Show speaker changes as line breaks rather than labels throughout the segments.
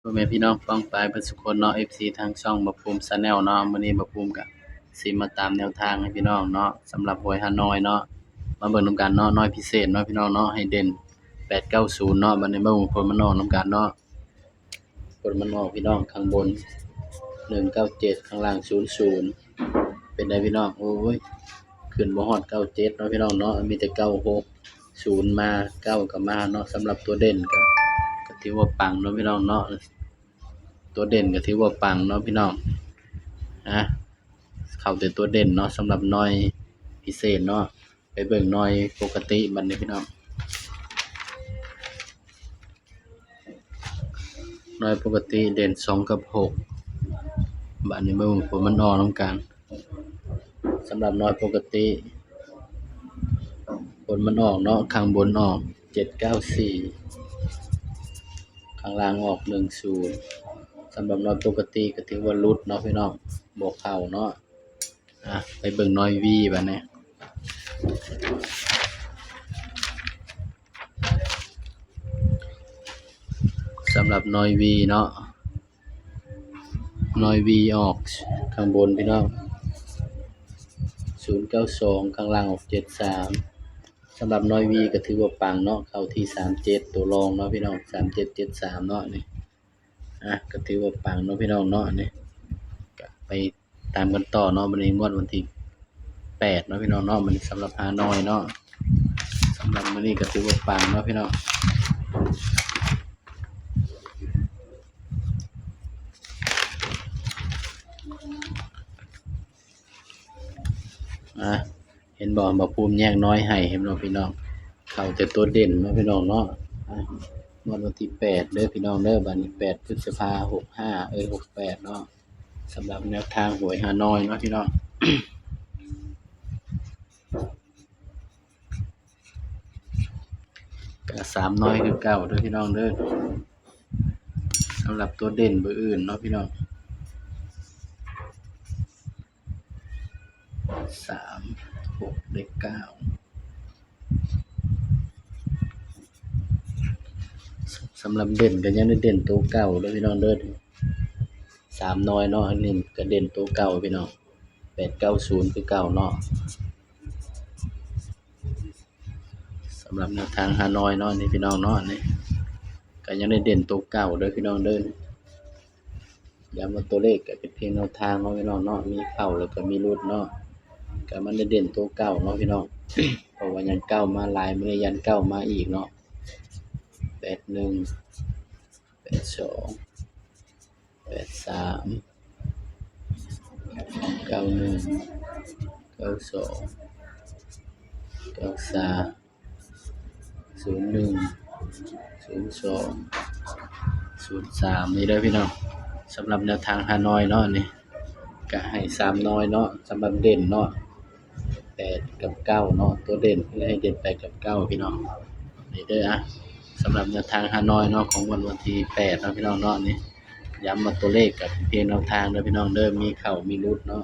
พ่อแม่พี่น้องป้องปรายเบิดซุคนเนาะ FC ทางช่องบ่ภูมิ Channel เนาะมื้อนี้บ่ภูมิก็สิมาตามแนวทางให้พี่น้องเนาะสำหรับหวยฮานอยเนาะมาเบิ่งนำกันเนาะน้อยพิเศษเนาะพี่น้องเนาะให้เด่น890เนาะบัดนี้มาเบิ่งผลมันออกนำกันเนาะผลมันออกพี่น้องข้างบน197ข้างล่าง00เป็นไดพี่น้องโอ้ยขึ้นบ่ฮอด97เนาะพี่น้องเนาะมีแต่96 0มา9ก็มาเนาะสำหรับตัวเด่นก็ถือว่าปังเนาะพี่น้องเนาะตัวเด่นก็ถือว่าปังเนาะพี่น้องนะเข้าแต่ตัวเด่นเนาะสำหรับหน่วยพิเศษเนาะไปเบิ่งหน่วยปกติบัดนี้พี่น้องหน่วยปกติเด่น2กับ6บัดนี้เบิ่งผลมันออกนำกันสำหรับหน่วยปกติผลมันออกเนาะข้างบนออก794ข้างล่างออก10สำหรับหน่วยปกติก็ถือว่าหลุดเนาะพี่น้องบ่เข้าเนาะไปเบิ่งหน่วย V บัดนี้สำหรับหน่วย V เนาะหน่วย V ออกข้างบนพี่น้อง092ข้างล่างออก73สำหรับหน่วย V ก็ถือว่าปังเนาะเข้าที่37ตัวรองเนาะพี่น้อง3773เนาะนี่ก็ถือว่าปังเนาะพี่น้องเนาะนี่ก็ไปตามกันต่อเนาะบัดนี้งวดวันที่8เนาะพี่น้องเนาะมันสำหรับฮานอยเนาะสำหรับมื้อนี้ก็ถือว่าปังเนาะพี่น้องเห็นบ่ภูมิแยกน้อยให้เห็นบ่พี่น้องเข้าแต่ตัวเด่นเนาะพี่น้องเนาะงวดวันที่8เด้อพี่น้องเด้อบัดนี้8พฤษภาคม68เนาะสำหรับแนวทางหวยฮานอยเนาะพี่น้องก็3น้อยคือเก่าเด้อพี่น้องเด้อสำหรับตัวเด่นเบอร์อื่นเนาะพี่น้อง3 6เลข9สำหรับเด่นก็ยังได้เด่นตัวเก่าเด้อพี่น้องเด้อ3น้อยเนาะอันนี้ก็เด่นตัวเก่าพี่น้อง890คือเก่าเนาะสำหรับแนวทางฮานอยเนาะนี่พี่น้องเนาะนี่ก็ยังได้เด่นตัวเก่าเด้อพี่น้องเด้อย้ำว่าตัวเลขก็เป็นเพียงแนวทางเนาะพี่น้องเนาะมีเข้าแล้วก็มีหลุดเนาะก็มันได้เด่นตัวเก่าเนาะพี่น้อง เพราะว่ายันเก่ามาหลายมื้อยันเก่ามาอีกเนาะ81 82 83 91 92 93 01 02 03นี่เด้อพี่น้องสำหรับแนวทางฮานอยเนาะนี่ก็ให้3น้อยเนาะสำหรับเด่นเนาะ8กับ9เนาะตัวเด่นคือให้เด่น8กับ9พี่น้องนี่เด้อสำหรับแนวทางฮานอยเนาะของวันที่8เนาะพี่น้องเนาะนี่ย้ำว่าตัวเลขก็เป็นเพียงแนวทางเด้อพี่น้องเด้อมีเข้ามีหลุดเนาะ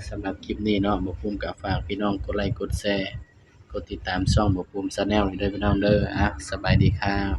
สำหรับคลิปนี้เนาะบ่ภูมิก็ฝากพี่น้องกดไลค์กดแชร์กดติดตามช่องบ่ภูมิ Channel นี่เด้อพี่น้องเด้อสบายดีครับ